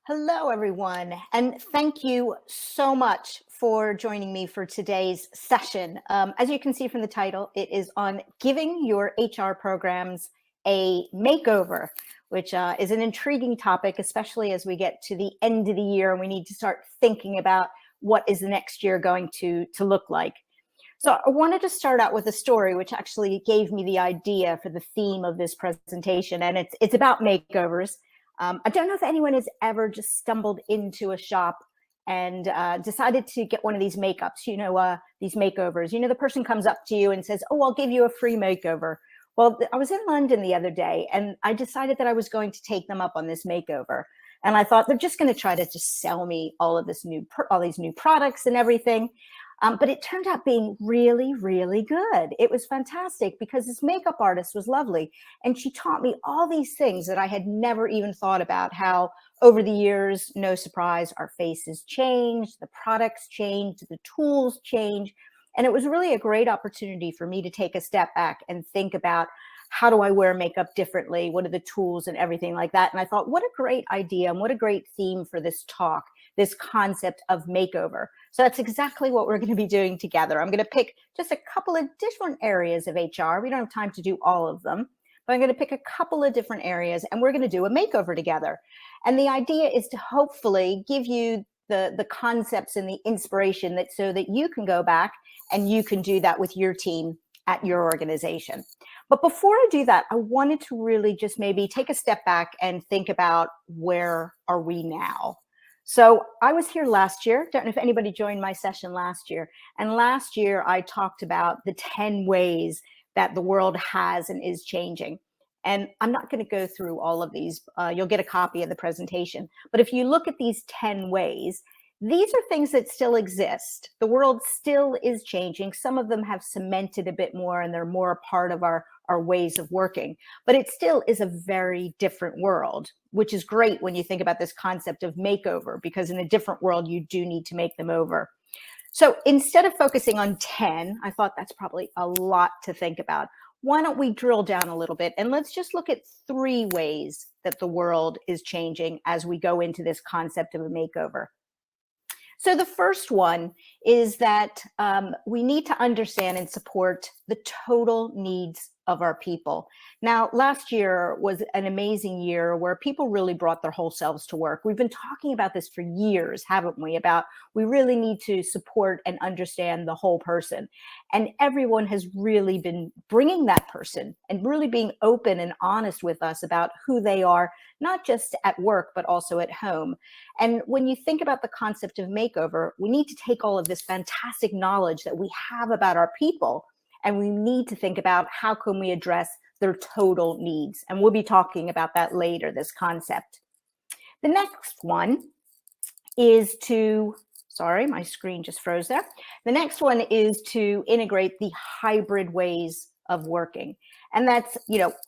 Hello, everyone, and thank you so much for joining me for today's session. As you can see from the title, it is on giving your HR programs a makeover, which is an intriguing topic, especially as we get to the end of the year and we need to start thinking about what is the next year going to look like. So I wanted to start out with a story which actually gave me the idea for the theme of this presentation, and it's about makeovers. I don't know if anyone has ever just stumbled into a shop and decided to get one of these makeups, these makeovers. The person comes up to you and says, "Oh, I'll give you a free makeover." Well, I was in London the other day and I decided that I was going to take them up on this makeover. And I thought they're just going to try to just sell me all these new products and everything. But it turned out being really, really good. It was fantastic because this makeup artist was lovely. And she taught me all these things that I had never even thought about, how over the years, no surprise, our faces change, the products change, the tools change. And it was really a great opportunity for me to take a step back and think about, how do I wear makeup differently? What are the tools and everything like that? And I thought, what a great idea and what a great theme for this talk, this concept of makeover. So that's exactly what we're going to be doing together. I'm going to pick just a couple of different areas of HR. We don't have time to do all of them, but I'm going to pick a couple of different areas and we're going to do a makeover together. And the idea is to hopefully give you the concepts and the inspiration so that you can go back and you can do that with your team at your organization. But before I do that, I wanted to really just maybe take a step back and think about, where are we now? So I was here last year. Don't know if anybody joined my session last year. And last year I talked about the 10 ways that the world has and is changing. And I'm not going to go through all of these. You'll get a copy of the presentation. But if you look at these 10 ways, these are things that still exist. The world still is changing. Some of them have cemented a bit more and they're more a part of our ways of working. But it still is a very different world, which is great when you think about this concept of makeover, because in a different world, you do need to make them over. So instead of focusing on 10, I thought that's probably a lot to think about. Why don't we drill down a little bit and let's just look at 3 ways that the world is changing as we go into this concept of a makeover. So the first one is that we need to understand and support the total needs of our people. Now, last year was an amazing year where people really brought their whole selves to work. We've been talking about this for years, haven't we? About we really need to support and understand the whole person. And everyone has really been bringing that person and really being open and honest with us about who they are, not just at work, but also at home. And when you think about the concept of makeover, we need to take all of this fantastic knowledge that we have about our people, and we need to think about how can we address their total needs. And we'll be talking about that later, this concept. The next one is to, sorry, my screen just froze there. The next one is to integrate the hybrid ways of working. And that's,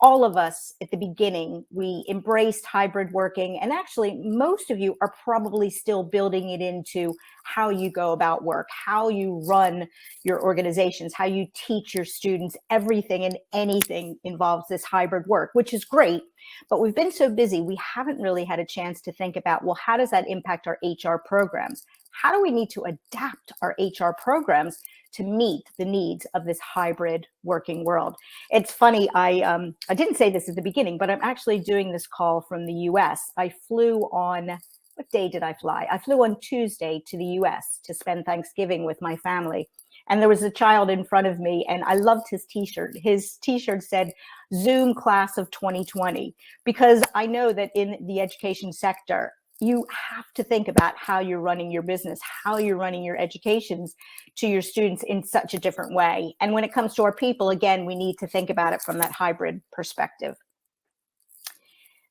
all of us at the beginning, we embraced hybrid working. And actually, most of you are probably still building it into how you go about work, how you run your organizations, how you teach your students. Everything and anything involves this hybrid work, which is great. But we've been so busy, we haven't really had a chance to think about, well, how does that impact our HR programs? How do we need to adapt our HR programs to meet the needs of this hybrid working world? It's funny, I didn't say this at the beginning, but I'm actually doing this call from the US. I flew on, what day did I fly? I flew on Tuesday to the US to spend Thanksgiving with my family. And there was a child in front of me and I loved his t-shirt. His t-shirt said, Zoom class of 2020, because I know that in the education sector, you have to think about how you're running your business, how you're running your educations to your students in such a different way. And when it comes to our people, again, we need to think about it from that hybrid perspective.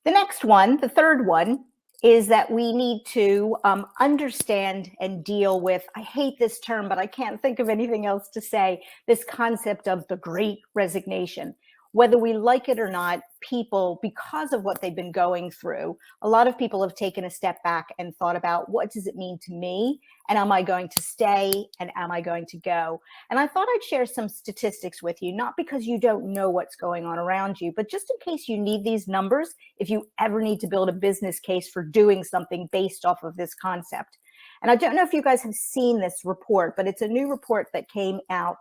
The next one, the third one, is that we need to understand and deal with, I hate this term, but I can't think of anything else to say, this concept of the Great Resignation. whether we like it or not, people, because of what they've been going through, a lot of people have taken a step back and thought about, what does it mean to me? And am I going to stay? And am I going to go? And I thought I'd share some statistics with you, not because you don't know what's going on around you, but just in case you need these numbers, if you ever need to build a business case for doing something based off of this concept. And I don't know if you guys have seen this report, but it's a new report that came out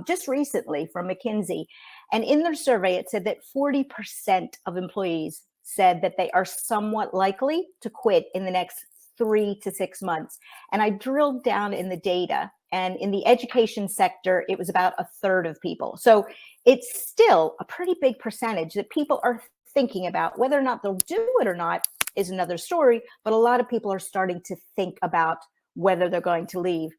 just recently from McKinsey. And in their survey, it said that 40% of employees said that they are somewhat likely to quit in the next 3 to 6 months. And I drilled down in the data, and in the education sector, it was about a third of people. So it's still a pretty big percentage that people are thinking about. Whether or not they'll do it or not is another story, but a lot of people are starting to think about whether they're going to leave.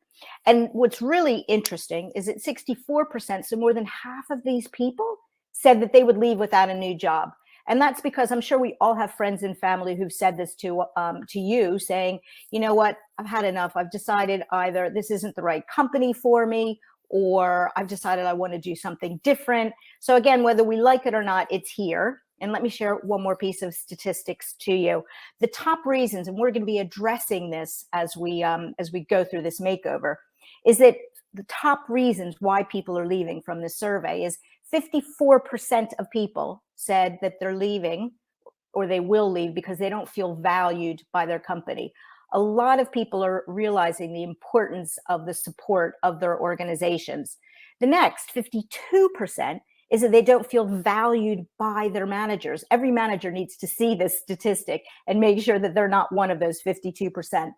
And what's really interesting is that 64%, so more than half of these people, said that they would leave without a new job. And that's because I'm sure we all have friends and family who've said this to you, saying, you know what, I've had enough. I've decided either this isn't the right company for me, or I've decided I want to do something different. So again, whether we like it or not, it's here. And let me share one more piece of statistics to you. The top reasons, and we're going to be addressing this as we go through this makeover, is that the top reasons why people are leaving from this survey is 54% of people said that they're leaving or they will leave because they don't feel valued by their company. A lot of people are realizing the importance of the support of their organizations. The next 52% is that they don't feel valued by their managers. Every manager needs to see this statistic and make sure that they're not one of those 52%.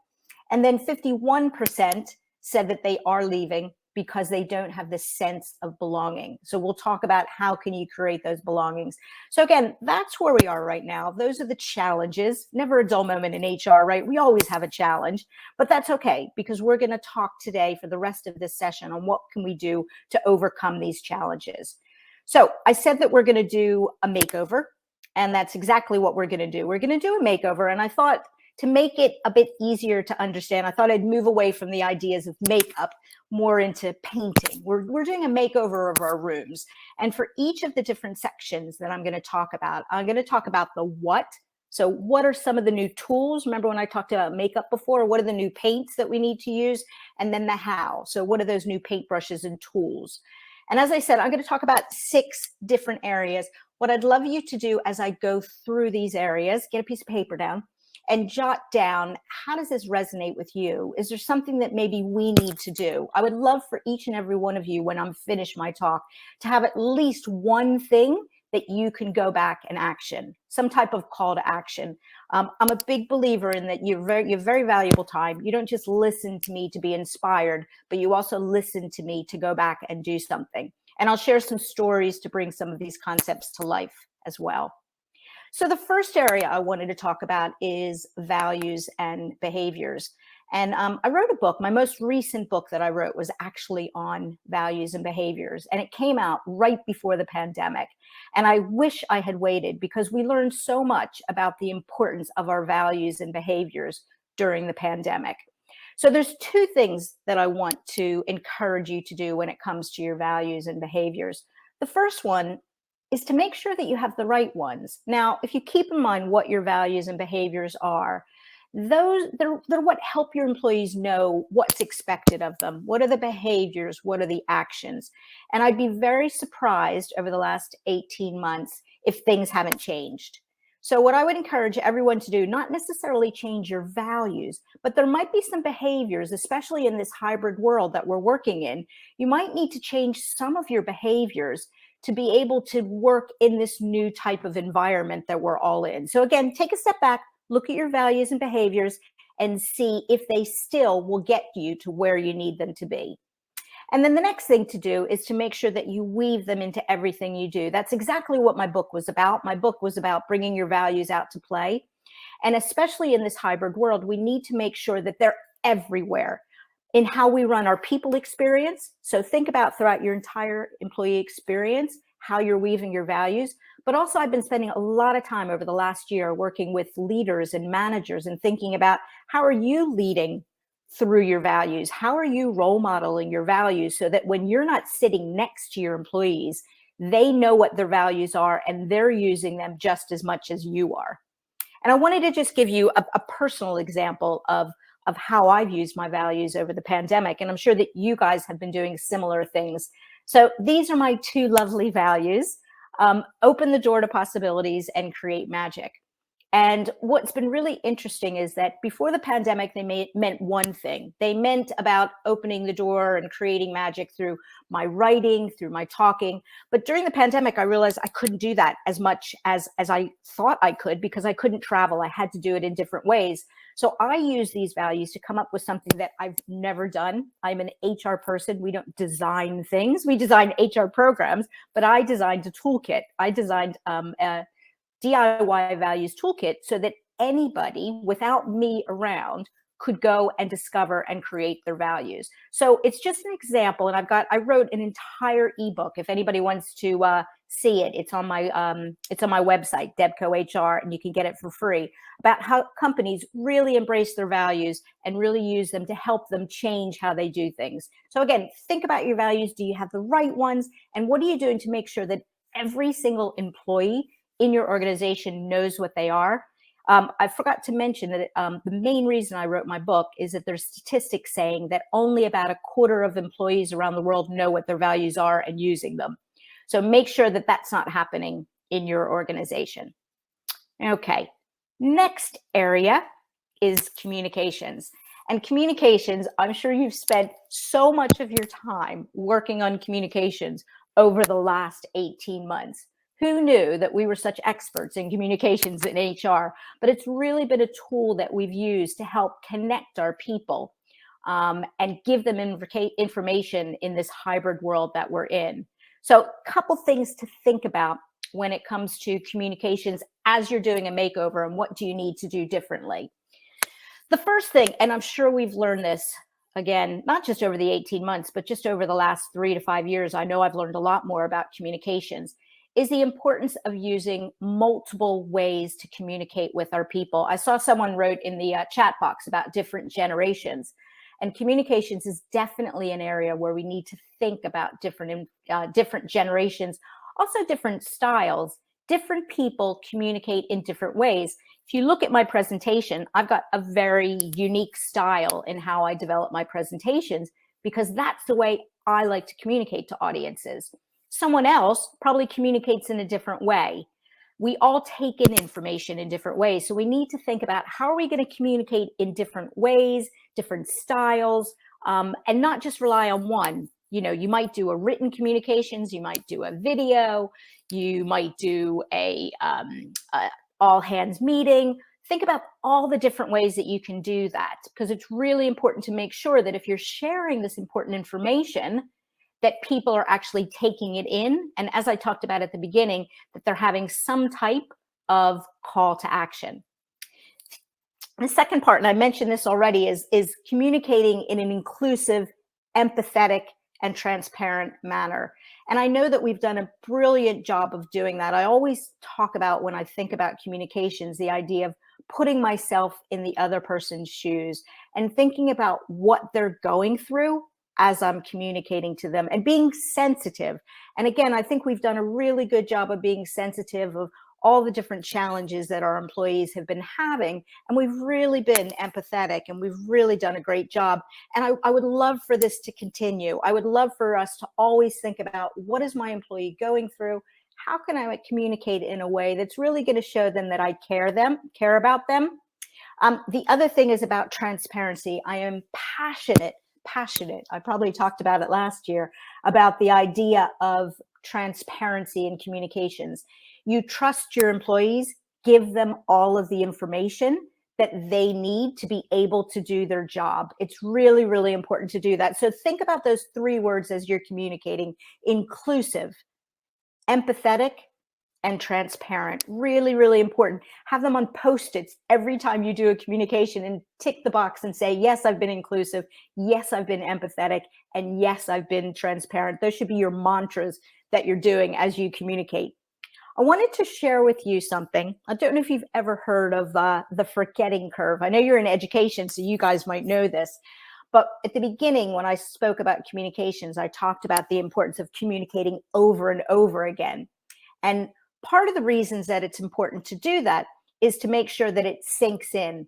And then 51% said that they are leaving because they don't have this sense of belonging. So we'll talk about how can you create those belongings. So again, that's where we are right now. Those are the challenges. Never a dull moment in HR, right? We always have a challenge, but that's okay, because we're going to talk today for the rest of this session on what can we do to overcome these challenges. So I said that we're going to do a makeover, and that's exactly what we're going to do. We're going to do a makeover, and I thought, to make it a bit easier to understand, I thought I'd move away from the ideas of makeup more into painting. We're doing a makeover of our rooms. And for each of the different sections that I'm going to talk about, I'm going to talk about the what. So what are some of the new tools? Remember when I talked about makeup before? What are the new paints that we need to use? And then the how. So what are those new paintbrushes and tools? And as I said, I'm going to talk about 6 different areas. What I'd love you to do as I go through these areas, get a piece of paper down, and jot down, how does this resonate with you? Is there something that maybe we need to do? I would love for each and every one of you, when I'm finished my talk, to have at least one thing that you can go back and action, some type of call to action. I'm a big believer in that you have very valuable time. You don't just listen to me to be inspired, but you also listen to me to go back and do something. And I'll share some stories to bring some of these concepts to life as well. So the first area I wanted to talk about is values and behaviors. And I wrote a book. My most recent book that I wrote was actually on values and behaviors. And it came out right before the pandemic. And I wish I had waited, because we learned so much about the importance of our values and behaviors during the pandemic. So there's 2 things that I want to encourage you to do when it comes to your values and behaviors. The first one is to make sure that you have the right ones. Now, if you keep in mind what your values and behaviors are, they're what help your employees know what's expected of them. What are the behaviors? What are the actions? And I'd be very surprised over the last 18 months if things haven't changed. So what I would encourage everyone to do, not necessarily change your values, but there might be some behaviors, especially in this hybrid world that we're working in. You might need to change some of your behaviors to be able to work in this new type of environment that we're all in. So again, take a step back, look at your values and behaviors, and see if they still will get you to where you need them to be. And then the next thing to do is to make sure that you weave them into everything you do. That's exactly what my book was about. My book was about bringing your values out to play. And especially in this hybrid world, we need to make sure that they're everywhere in how we run our people experience. So think about throughout your entire employee experience, how you're weaving your values. But also, I've been spending a lot of time over the last year working with leaders and managers and thinking about, how are you leading through your values? How are you role modeling your values so that when you're not sitting next to your employees, They know what their values are, and they're using them just as much as you are. And I wanted to just give you a personal example of how I've used my values over the pandemic. And I'm sure that you guys have been doing similar things. So these are my two lovely values: open the door to possibilities and create magic. And what's been really interesting is that before the pandemic, they meant one thing. They meant about opening the door and creating magic through my writing, through my talking. But during the pandemic, I realized I couldn't do that as much as I thought I could, because I couldn't travel. I had to do it in different ways. So I use these values to come up with something that I've never done. I'm an HR person. We don't design things. We design HR programs, but I designed a toolkit. I designed a DIY values toolkit so that anybody without me around could go and discover and create their values. So it's just an example. And I wrote an entire ebook. If anybody wants to see it, it's on my website, Debco HR, and you can get it for free, about how companies really embrace their values and really use them to help them change how they do things. So again, think about your values. Do you have the right ones? And what are you doing to make sure that every single employee in your organization knows what they are? I forgot to mention that the main reason I wrote my book is that there's statistics saying that only about a quarter of employees around the world know what their values are and using them. So make sure that that's not happening in your organization. Okay, next area is communications. And communications, I'm sure you've spent so much of your time working on communications over the last 18 months. Who knew that we were such experts in communications in HR? But it's really been a tool that we've used to help connect our people and give them information in this hybrid world that we're in. So a couple things to think about when it comes to communications as you're doing a makeover, and what do you need to do differently. The first thing, and I'm sure we've learned this, again, not just over the 18 months, but just over the last 3 to 5 years, I know I've learned a lot more about communications, is the importance of using multiple ways to communicate with our people. I saw someone wrote in the chat box about different generations, and communications is definitely an area where we need to think about different generations, also different styles. Different people communicate in different ways. If you look at my presentation, I've got a very unique style in how I develop my presentations, because that's the way I like to communicate to audiences. Someone else probably communicates in a different way. We all take in information in different ways. So we need to think about how are we going to communicate in different ways, different styles, and not just rely on one. You know, you might do a written communications, you might do a video, you might do a all hands meeting. Think about all the different ways that you can do that, because it's really important to make sure that if you're sharing this important information, that people are actually taking it in. And as I talked about at the beginning, that they're having some type of call to action. The second part, and I mentioned this already, is communicating in an inclusive, empathetic, and transparent manner. And I know that we've done a brilliant job of doing that. I always talk about, when I think about communications, the idea of putting myself in the other person's shoes and thinking about what they're going through as I'm communicating to them, and being sensitive. And again, I think we've done a really good job of being sensitive of all the different challenges that our employees have been having. And we've really been empathetic, and we've really done a great job. And I would love for this to continue. I would love for us to always think about, what is my employee going through? How can I communicate in a way that's really going to show them that I care about them? The other thing is about transparency. I am passionate. I probably talked about it last year, about the idea of transparency in communications. You trust your employees, give them all of the information that they need to be able to do their job. It's really, really important to do that. So think about those 3 words as you're communicating: inclusive, empathetic, and transparent. Really, really important. Have them on Post-its every time you do a communication, and tick the box and say, yes, I've been inclusive. Yes, I've been empathetic. And yes, I've been transparent. Those should be your mantras that you're doing as you communicate. I wanted to share with you something. I don't know if you've ever heard of the forgetting curve. I know you're in education, so you guys might know this. But at the beginning, when I spoke about communications, I talked about the importance of communicating over and over again. And part of the reasons that it's important to do that is to make sure that it sinks in.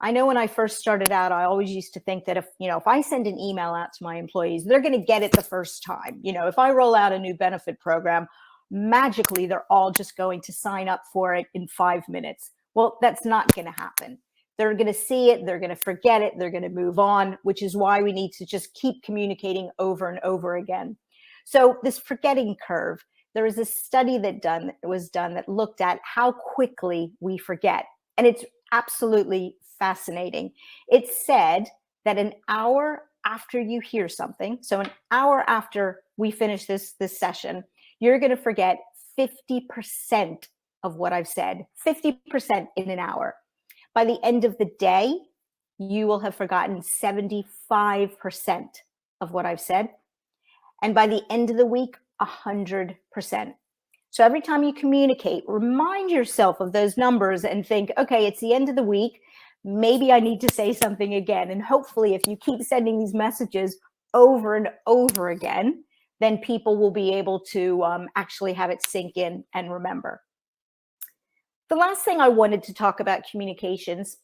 I know when I first started out, I always used to think that if I send an email out to my employees, they're going to get it the first time. If I roll out a new benefit program, magically, they're all just going to sign up for it in 5 minutes. Well, that's not going to happen. They're going to see it, they're going to forget it, they're going to move on, which is why we need to just keep communicating over and over again. So this forgetting curve, there was a study that was done that looked at how quickly we forget. And it's absolutely fascinating. It said that an hour after you hear something, so an hour after we finish this session, you're going to forget 50% of what I've said, 50% in an hour. By the end of the day, you will have forgotten 75% of what I've said. And by the end of the week, 100%. So every time you communicate, remind yourself of those numbers and think, okay, it's the end of the week. Maybe I need to say something again. And hopefully, if you keep sending these messages over and over again, then people will be able to actually have it sink in and remember. The last thing I wanted to talk about communications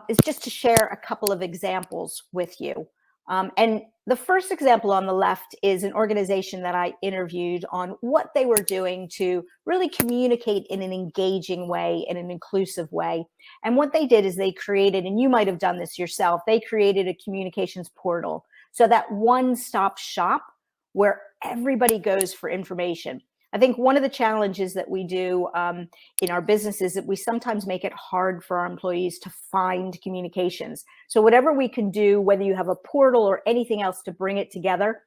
is just to share a couple of examples with you. And the first example on the left is an organization that I interviewed on what they were doing to really communicate in an engaging way, in an inclusive way. And what they did is they created, and you might have done this yourself, they created a communications portal. So that one-stop shop where everybody goes for information. I think one of the challenges that we do in our business is that we sometimes make it hard for our employees to find communications. So whatever we can do, whether you have a portal or anything else to bring it together,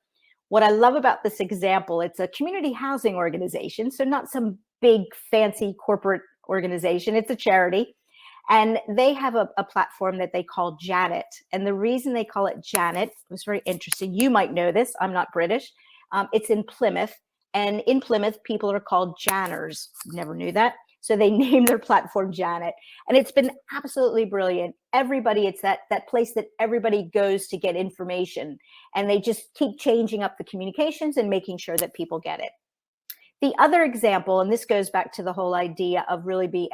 what I love about this example, it's a community housing organization, so not some big fancy corporate organization, it's a charity. And they have a platform that they call Janet. And the reason they call it Janet was very interesting. You might know this, I'm not British. It's in Plymouth. And in Plymouth, people are called Janners. Never knew that. So they named their platform Janet. And it's been absolutely brilliant. Everybody, it's that place that everybody goes to get information. And they just keep changing up the communications and making sure that people get it. The other example, and this goes back to the whole idea of really being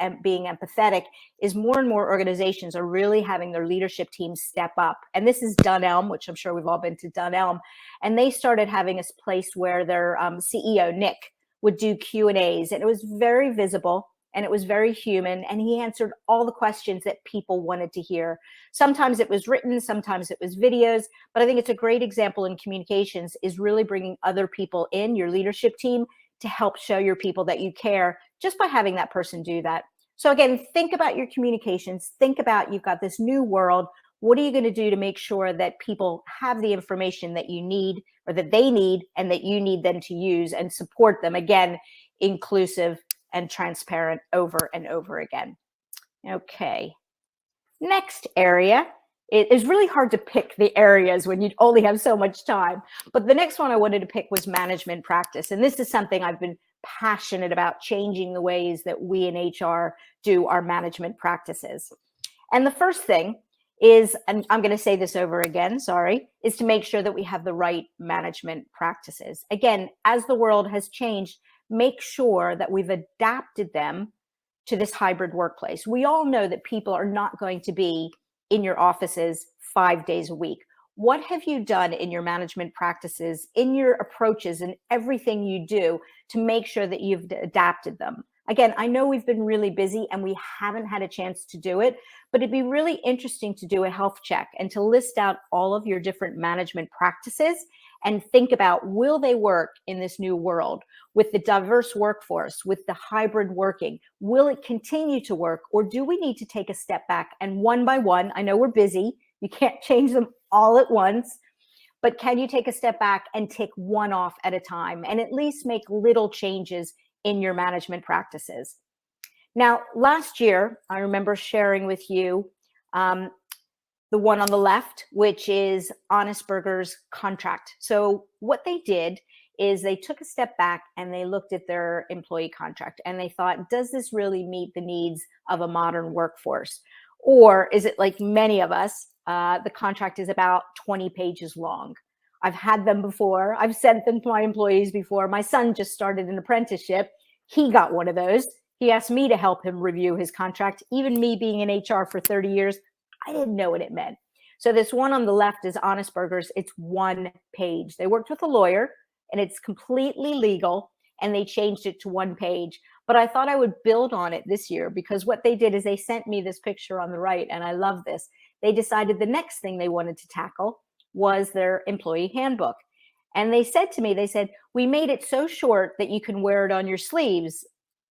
empathetic, is more and more organizations are really having their leadership teams step up. And this is Dunelm, which I'm sure we've all been to Dunelm. And they started having a place where their CEO, Nick, would do Q&As. And it was very visible and it was very human. And he answered all the questions that people wanted to hear. Sometimes it was written, sometimes it was videos. But I think it's a great example in communications is really bringing other people in, your leadership team, to help show your people that you care just by having that person do that. So again, think about your communications. Think about you've got this new world. What are you going to do to make sure that people have the information that you need or that they need and that you need them to use and support them? Again, inclusive and transparent over and over again. Okay. Next area. It is really hard to pick the areas when you only have so much time. But the next one I wanted to pick was management practice. And this is something I've been passionate about, changing the ways that we in HR do our management practices. And the first thing is, and I'm going to say this over again, sorry, is to make sure that we have the right management practices. Again, as the world has changed, make sure that we've adapted them to this hybrid workplace. We all know that people are not going to be in your offices 5 days a week. What have you done in your management practices, in your approaches, and everything you do to make sure that you've adapted them? Again, I know we've been really busy and we haven't had a chance to do it, but it'd be really interesting to do a health check and to list out all of your different management practices and think about, will they work in this new world with the diverse workforce, with the hybrid working? Will it continue to work, or do we need to take a step back and one by one, I know we're busy, you can't change them all at once, but can you take a step back and take one off at a time and at least make little changes in your management practices? Now, last year, I remember sharing with you the one on the left, which is Honest Burger's contract. So what they did is they took a step back and they looked at their employee contract and they thought, does this really meet the needs of a modern workforce? Or is it like many of us, The contract is about 20 pages long. I've had them before. I've sent them to my employees before. My son just started an apprenticeship. He got one of those. He asked me to help him review his contract. Even me being in HR for 30 years, I didn't know what it meant. So this one on the left is Honest Burgers. It's 1 page. They worked with a lawyer and it's completely legal and they changed it to 1 page. But I thought I would build on it this year because what they did is they sent me this picture on the right, and I love this. They decided the next thing they wanted to tackle was their employee handbook. And they said to me, they said, we made it so short that you can wear it on your sleeves.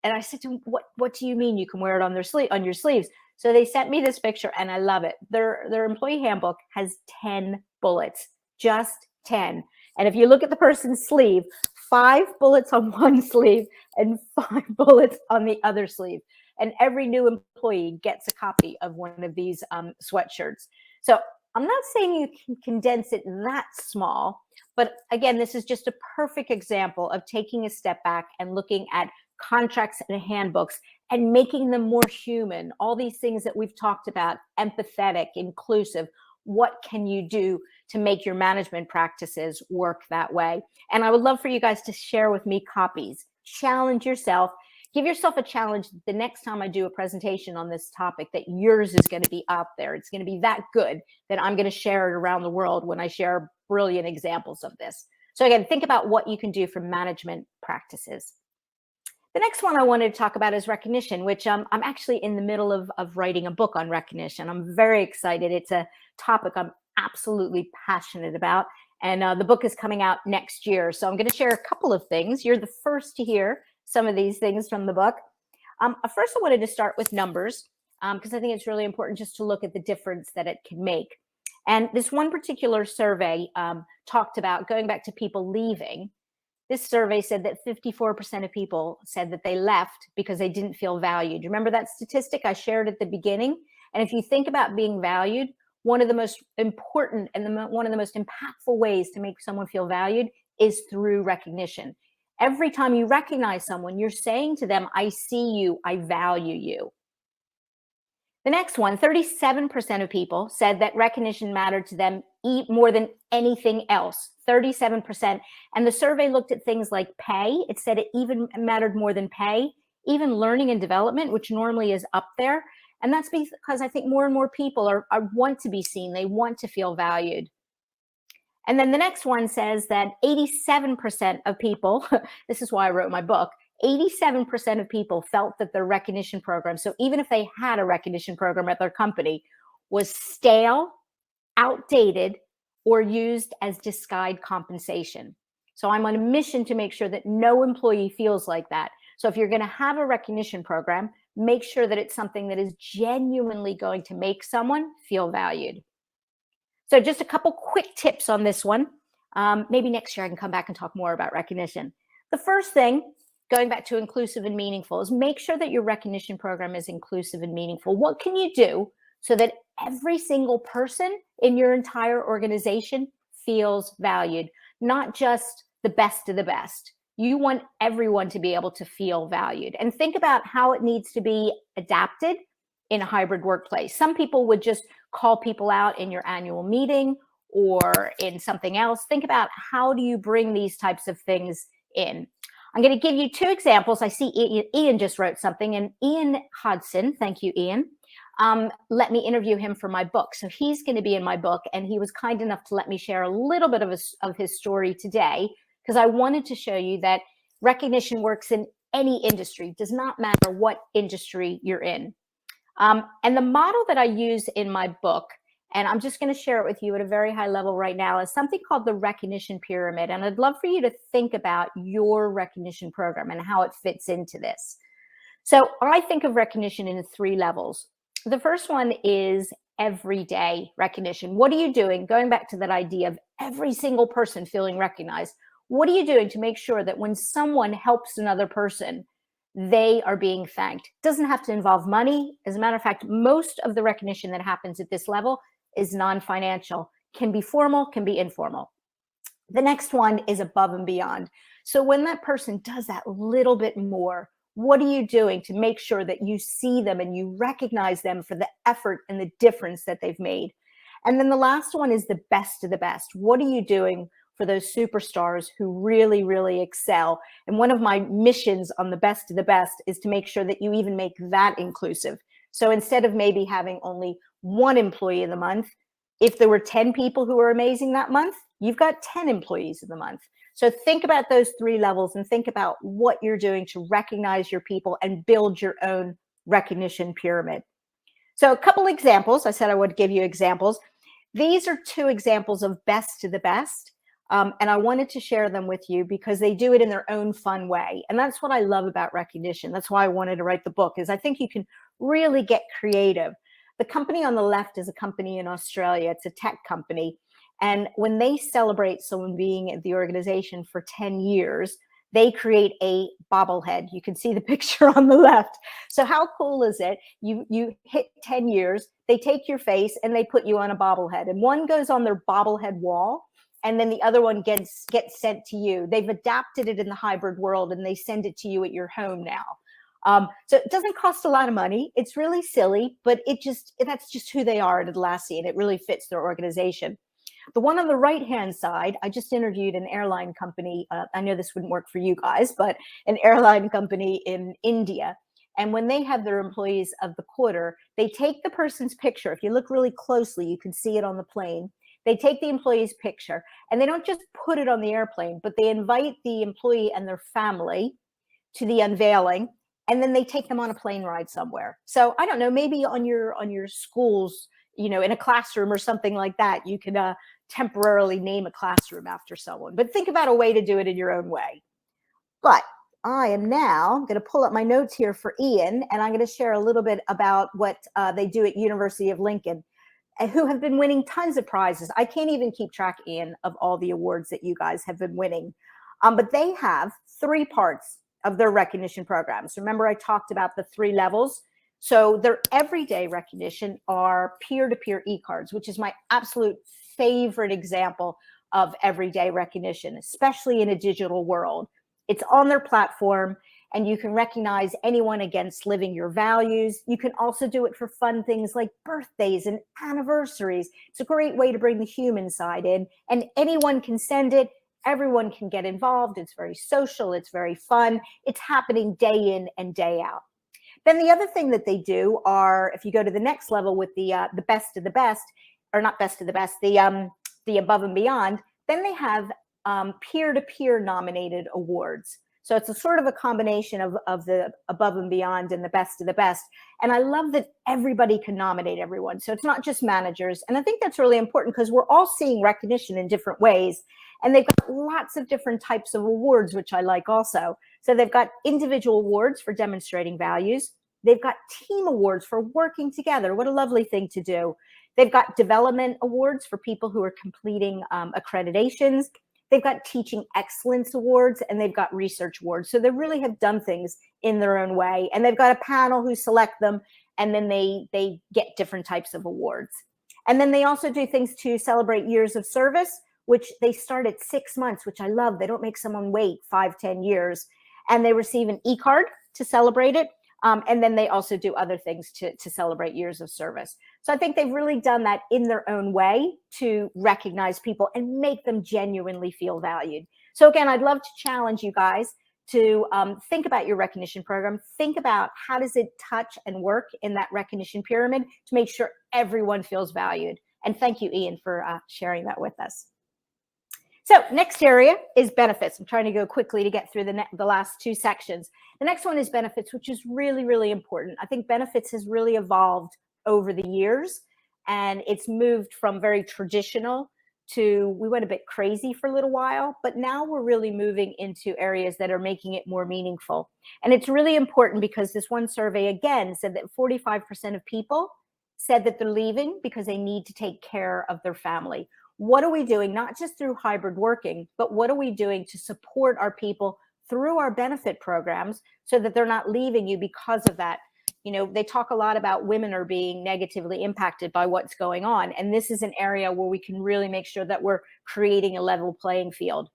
And I said to them, what do you mean you can wear it on on your sleeves? So they sent me this picture and I love it. Their employee handbook has 10 bullets, just 10. And if you look at the person's sleeve, 5 bullets on one sleeve and 5 bullets on the other sleeve. And every new employee gets a copy of one of these sweatshirts. So I'm not saying you can condense it that small, but again, this is just a perfect example of taking a step back and looking at contracts and handbooks and making them more human. All these things that we've talked about, empathetic, inclusive. What can you do to make your management practices work that way? And I would love for you guys to share with me copies. Challenge yourself. Give yourself a challenge the next time I do a presentation on this topic that yours is going to be out there. It's going to be that good that I'm going to share it around the world when I share brilliant examples of this. So again, think about what you can do for management practices. The next one I wanted to talk about is recognition, which I'm actually in the middle of writing a book on recognition. I'm very excited. It's a topic I'm absolutely passionate about. And the book is coming out next year. So I'm going to share a couple of things. You're the first to hear some of these things from the book. First, I wanted to start with numbers because I think it's really important just to look at the difference that it can make. And this one particular survey talked about going back to people leaving. This survey said that 54% of people said that they left because they didn't feel valued. Remember that statistic I shared at the beginning? And if you think about being valued, one of the most important and one of the most impactful ways to make someone feel valued is through recognition. Every time you recognize someone, you're saying to them, I see you, I value you. The next one, 37% of people said that recognition mattered to them more than anything else, 37%. And the survey looked at things like pay. It said it even mattered more than pay, even learning and development, which normally is up there. And that's because I think more and more people want to be seen. They want to feel valued. And then the next one says that 87% of people, this is why I wrote my book, 87% of people felt that their recognition program, so even if they had a recognition program at their company, was stale, outdated, or used as disguised compensation. So I'm on a mission to make sure that no employee feels like that. So if you're going to have a recognition program, make sure that it's something that is genuinely going to make someone feel valued. So just a couple quick tips on this one. Maybe next year I can come back and talk more about recognition. The first thing, going back to inclusive and meaningful, is make sure that your recognition program is inclusive and meaningful. What can you do so that every single person in your entire organization feels valued, not just the best of the best? You want everyone to be able to feel valued. And think about how it needs to be adapted in a hybrid workplace. Some people would just call people out in your annual meeting or in something else. Think about how do you bring these types of things in. I'm going to give you 2 examples. I see Ian just wrote something, and Ian Hodson, thank you, Ian, let me interview him for my book. So he's going to be in my book, and he was kind enough to let me share a little bit of his story today, because I wanted to show you that recognition works in any industry. It does not matter what industry you're in. And the model that I use in my book, and I'm just going to share it with you at a very high level right now, is something called the recognition pyramid. And I'd love for you to think about your recognition program and how it fits into this. So I think of recognition in 3 levels. The first one is everyday recognition. What are you doing? Going back to that idea of every single person feeling recognized. What are you doing to make sure that when someone helps another person, they are being thanked? It doesn't have to involve money. As a matter of fact, most of the recognition that happens at this level is non-financial, can be formal, can be informal. The next one is above and beyond. So when that person does that little bit more, what are you doing to make sure that you see them and you recognize them for the effort and the difference that they've made? And then the last one is the best of the best. What are you doing for those superstars who really, really excel? And one of my missions on the best of the best is to make sure that you even make that inclusive. So instead of maybe having only one employee of the month, if there were 10 people who were amazing that month, you've got 10 employees of the month. So think about those 3 levels and think about what you're doing to recognize your people and build your own recognition pyramid. So a couple examples. I said I would give you examples. These are 2 examples of best of the best. And I wanted to share them with you because they do it in their own fun way. And that's what I love about recognition. That's why I wanted to write the book, is I think you can really get creative. The company on the left is a company in Australia. It's a tech company. And when they celebrate someone being at the organization for 10 years, they create a bobblehead. You can see the picture on the left. So how cool is it? You hit 10 years, they take your face and they put you on a bobblehead. And one goes on their bobblehead wall, and then the other one gets sent to you. They've adapted it in the hybrid world, and they send it to you at your home now. So it doesn't cost a lot of money. It's really silly, but that's just who they are at Atlassian. It really fits their organization. The one on the right-hand side, I just interviewed an airline company. I know this wouldn't work for you guys, but an airline company in India. And when they have their employees of the quarter, they take the person's picture. If you look really closely, you can see it on the plane. They take the employee's picture, and they don't just put it on the airplane, but they invite the employee and their family to the unveiling, and then they take them on a plane ride somewhere. So I don't know, maybe on your schools, in a classroom or something like that, you can temporarily name a classroom after someone. But think about a way to do it in your own way. But I am now going to pull up my notes here for Ian, and I'm going to share a little bit about what they do at University of Lincoln, who have been winning tons of prizes. I can't even keep track, Ian, of all the awards that you guys have been winning. But they have 3 parts of their recognition programs. Remember, I talked about the 3 levels. So their everyday recognition are peer-to-peer e-cards, which is my absolute favorite example of everyday recognition, especially in a digital world. It's on their platform, and you can recognize anyone against living your values. You can also do it for fun things like birthdays and anniversaries. It's a great way to bring the human side in, and anyone can send it. Everyone can get involved. It's very social. It's very fun. It's happening day in and day out. Then the other thing that they do are, if you go to the next level with the best of the best, or not best of the best, the above and beyond, then they have peer-to-peer nominated awards. So it's a sort of a combination of the above and beyond and the best of the best. And I love that everybody can nominate everyone. So it's not just managers. And I think that's really important because we're all seeing recognition in different ways. And they've got lots of different types of awards, which I like also. So they've got individual awards for demonstrating values. They've got team awards for working together. What a lovely thing to do. They've got development awards for people who are completing accreditations. They've got teaching excellence awards, and they've got research awards. So they really have done things in their own way. And they've got a panel who select them, and then they get different types of awards. And then they also do things to celebrate years of service, which they start at 6 months, which I love. They don't make someone wait 5-10 years. And they receive an e-card to celebrate it. And then they also do other things to celebrate years of service. So I think they've really done that in their own way to recognize people and make them genuinely feel valued. So again, I'd love to challenge you guys to think about your recognition program. Think about how does it touch and work in that recognition pyramid to make sure everyone feels valued. And thank you, Ian, for sharing that with us. So next area is benefits. I'm trying to go quickly to get through the last 2 sections. The next one is benefits, which is really, really important. I think benefits has really evolved over the years, and it's moved from very traditional to, we went a bit crazy for a little while, but now we're really moving into areas that are making it more meaningful. And it's really important because this one survey, again, said that 45% of people said that they're leaving because they need to take care of their family. What are we doing, not just through hybrid working, but what are we doing to support our people through our benefit programs so that they're not leaving you because of that? They talk a lot about women are being negatively impacted by what's going on. And this is an area where we can really make sure that we're creating a level playing field.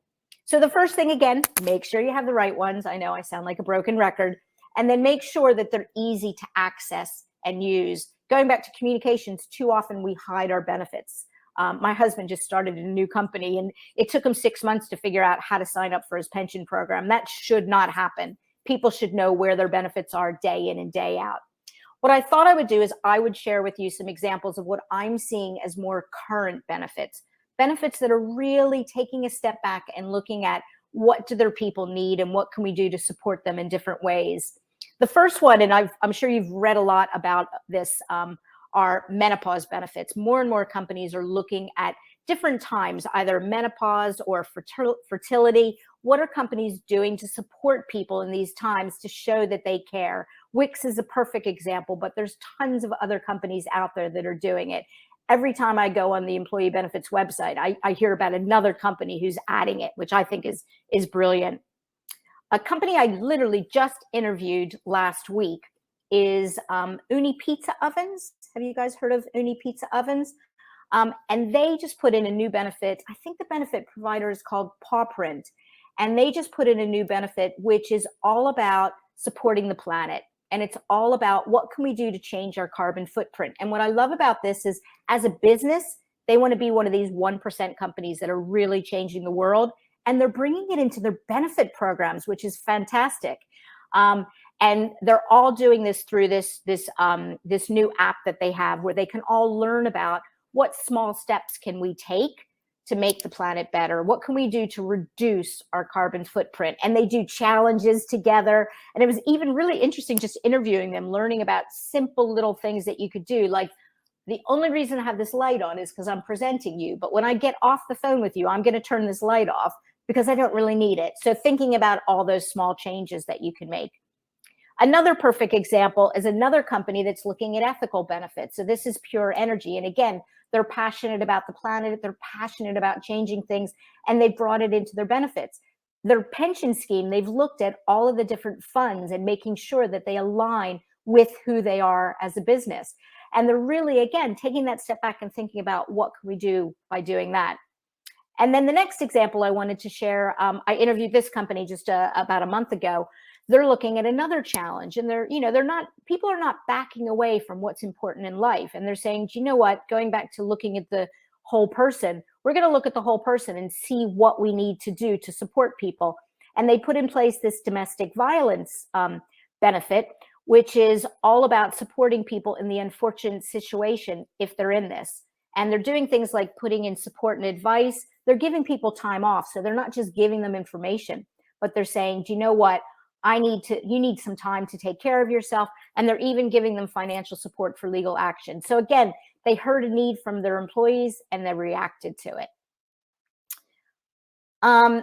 So the first thing, again, make sure you have the right ones. I know I sound like a broken record. And then make sure that they're easy to access and use. going back to communications, too often we hide our benefits. My husband just started a new company, and it took him 6 months to figure out how to sign up for his pension program. That should not happen. People should know where their benefits are day in and day out. What I thought I would do is I would share with you some examples of what I'm seeing as more current benefits, benefits that are really taking a step back and looking at what do their people need and what can we do to support them in different ways. The first one, and I'm sure you've read a lot about this, are menopause benefits. More and more companies are looking at different times, either menopause or fertility. What are companies doing to support people in these times to show that they care? Wix is a perfect example, but there's tons of other companies out there that are doing it. Every time I go on the employee benefits website, I hear about another company who's adding it, which I think is brilliant. A company I literally just interviewed last week is Uni Pizza Ovens. Have you guys heard of Uni Pizza Ovens? And they just put in a new benefit. I think the benefit provider is called Paw Print. And they just put in a new benefit, which is all about supporting the planet. And it's all about what can we do to change our carbon footprint. And what I love about this is, as a business, they want to be one of these 1% companies that are really changing the world. And they're bringing it into their benefit programs, which is fantastic. And they're all doing this through this new app that they have, where they can all learn about what small steps can we take to make the planet better? What can we do to reduce our carbon footprint? And they do challenges together. And it was even really interesting just interviewing them, learning about simple little things that you could do. Like, the only reason I have this light on is because I'm presenting you. But when I get off the phone with you, I'm going to turn this light off because I don't really need it. So thinking about all those small changes that you can make. Another perfect example is another company that's looking at ethical benefits. So this is Pure Energy. And again, they're passionate about the planet. They're passionate about changing things, and they brought it into their benefits. Their pension scheme, they've looked at all of the different funds and making sure that they align with who they are as a business. And they're really, again, taking that step back and thinking about what can we do by doing that. And then the next example I wanted to share, I interviewed this company just about a month ago. They're looking at another challenge, and people are not backing away from what's important in life. And they're saying, do you know what, going back to looking at the whole person, we're going to look at the whole person and see what we need to do to support people. And they put in place this domestic violence benefit, which is all about supporting people in the unfortunate situation if they're in this. And they're doing things like putting in support and advice. They're giving people time off. So they're not just giving them information, but they're saying, do you know what? You need some time to take care of yourself. And they're even giving them financial support for legal action. So again, they heard a need from their employees and they reacted to it. And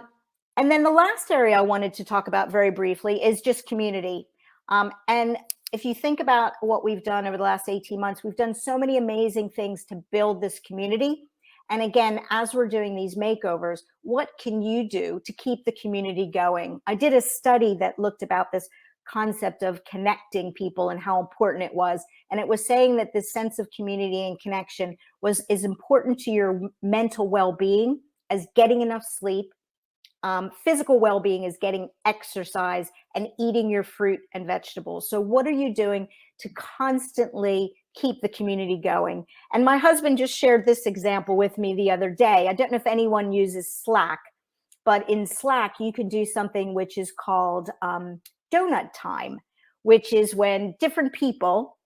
then the last area I wanted to talk about very briefly is just community. And if you think about what we've done over the last 18 months, we've done so many amazing things to build this community. And again, as we're doing these makeovers, what can you do to keep the community going? I did a study that looked about this concept of connecting people and how important it was. And it was saying that this sense of community and connection is important to your mental well-being as getting enough sleep. Physical well-being is getting exercise and eating your fruit and vegetables. So what are you doing to constantly keep the community going? And my husband just shared this example with me the other day. I don't know if anyone uses Slack, but in Slack, you can do something which is called donut time, which is when different people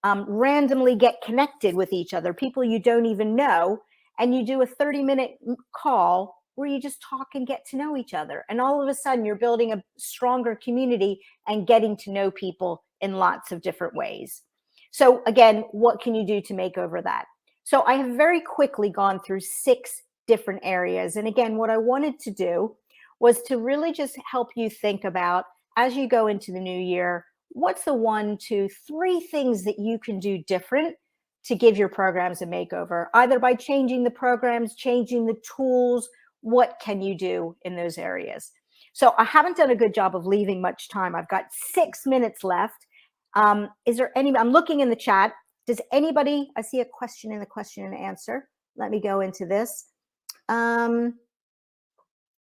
randomly get connected with each other, people you don't even know, and you do a 30-minute call where you just talk and get to know each other. And all of a sudden, you're building a stronger community and getting to know people in lots of different ways. So again, what can you do to make over that? So I have very quickly gone through 6 different areas. And again, what I wanted to do was to really just help you think about, as you go into the new year, what's the 1, 2, 3 things that you can do different to give your programs a makeover, either by changing the programs, changing the tools. What can you do in those areas? So I haven't done a good job of leaving much time. I've got 6 minutes left. Is there any, I'm looking in the chat. Does anybody, I see a question in the question and answer. Let me go into this.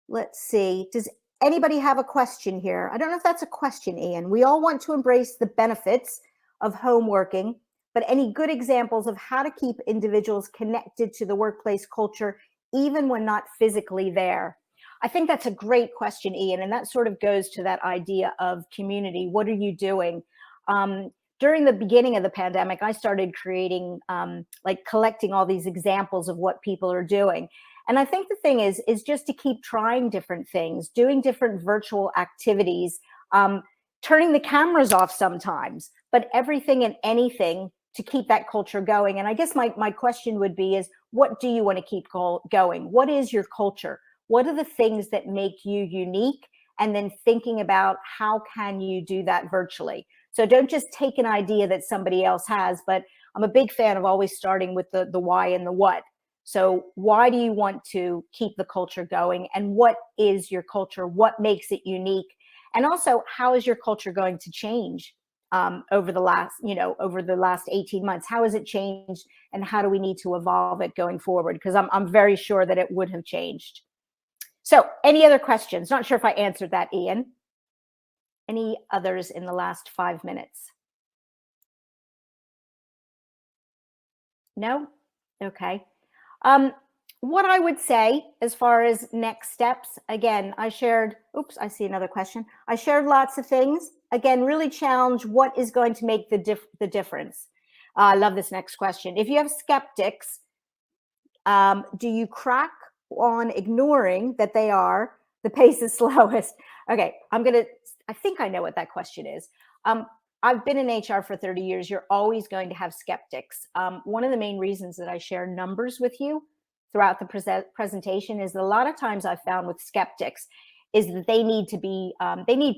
Let's see. Does anybody have a question here? I don't know if that's a question, Ian. We all want to embrace the benefits of home working, but any good examples of how to keep individuals connected to the workplace culture, even when not physically there? I think that's a great question, Ian, and that sort of goes to that idea of community. What are you doing? During the beginning of the pandemic, I started creating, like collecting all these examples of what people are doing. And I think the thing is just to keep trying different things, doing different virtual activities, turning the cameras off sometimes, but everything and anything to keep that culture going. And I guess my question would be is, what do you want to keep going? What is your culture? What are the things that make you unique? And then thinking about how can you do that virtually? So don't just take an idea that somebody else has, but I'm a big fan of always starting with the why and the what. So why do you want to keep the culture going? And what is your culture? What makes it unique? And also, how is your culture going to change over the last 18 months? How has it changed? And how do we need to evolve it going forward? Because I'm very sure that it would have changed. So any other questions? Not sure if I answered that, Ian. Any others in the last 5 minutes? No? Okay. What I would say as far as next steps, again, I shared, oops, I see another question. I shared lots of things. Again, really challenge what is going to make the difference. I love this next question. If you have skeptics, do you crack on ignoring that they are the pace is slowest? Okay, I think I know what that question is. I've been in HR for 30 years. You're always going to have skeptics. One of the main reasons that I share numbers with you throughout the presentation is that a lot of times I've found with skeptics is that they need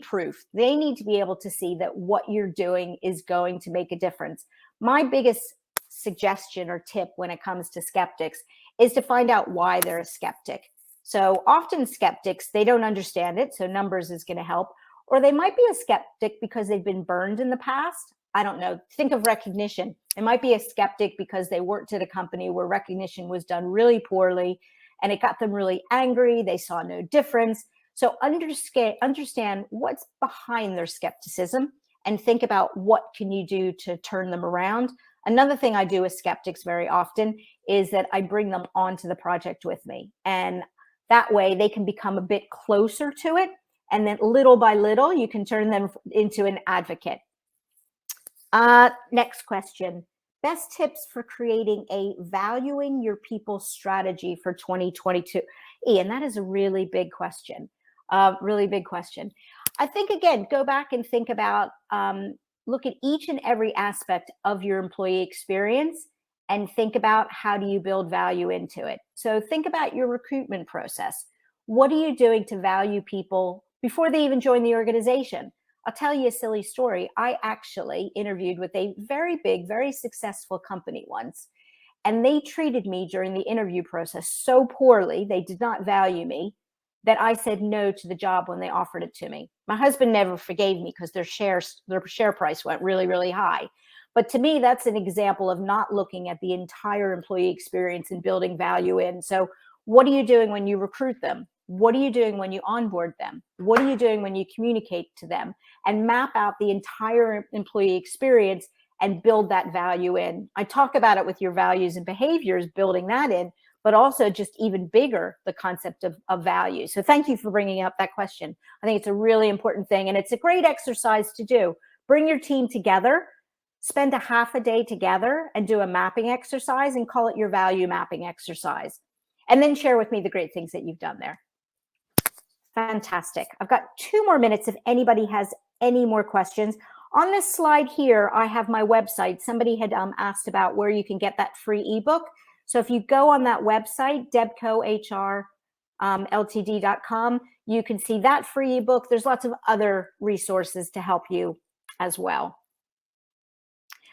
proof. They need to be able to see that what you're doing is going to make a difference. My biggest suggestion or tip when it comes to skeptics is to find out why they're a skeptic. So often skeptics, they don't understand it. So numbers is going to help. Or they might be a skeptic because they've been burned in the past. I don't know. Think of recognition. It might be a skeptic because they worked at a company where recognition was done really poorly and it got them really angry. They saw no difference. So understand what's behind their skepticism and think about what can you do to turn them around. Another thing I do with skeptics very often is that I bring them onto the project with me. And that way they can become a bit closer to it. And then little by little, you can turn them into an advocate. Next question. Best tips for creating a valuing your people strategy for 2022. Ian, that is a really big question. Really big question. I think, again, go back and think about, look at each and every aspect of your employee experience and think about how do you build value into it. So think about your recruitment process. What are you doing to value people before they even join the organization? I'll tell you a silly story. I actually interviewed with a very big, very successful company once, and they treated me during the interview process so poorly, they did not value me, that I said no to the job when they offered it to me. My husband never forgave me because their share price went really, really high. But to me, that's an example of not looking at the entire employee experience and building value in. So what are you doing when you recruit them? What are you doing when you onboard them? What are you doing when you communicate to them? And map out the entire employee experience and build that value in. I talk about it with your values and behaviors, building that in, but also just even bigger, the concept of value. So thank you for bringing up that question. I think it's a really important thing, and it's a great exercise to do. Bring your team together, spend a half a day together and do a mapping exercise and call it your value mapping exercise. And then share with me the great things that you've done there. Fantastic. I've got 2 more minutes if anybody has any more questions. On this slide here, I have my website. Somebody had asked about where you can get that free ebook. So if you go on that website, debcohrltd.com, you can see that free ebook. There's lots of other resources to help you as well.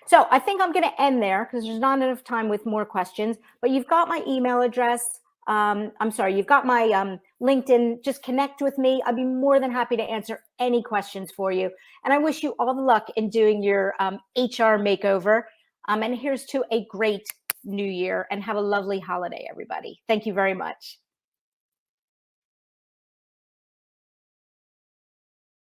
So I think I'm going to end there because there's not enough time with more questions, but you've got my email address. You've got my LinkedIn. Just connect with me. I'd be more than happy to answer any questions for you. And I wish you all the luck in doing your HR makeover. And here's to a great new year, and have a lovely holiday, everybody. Thank you very much.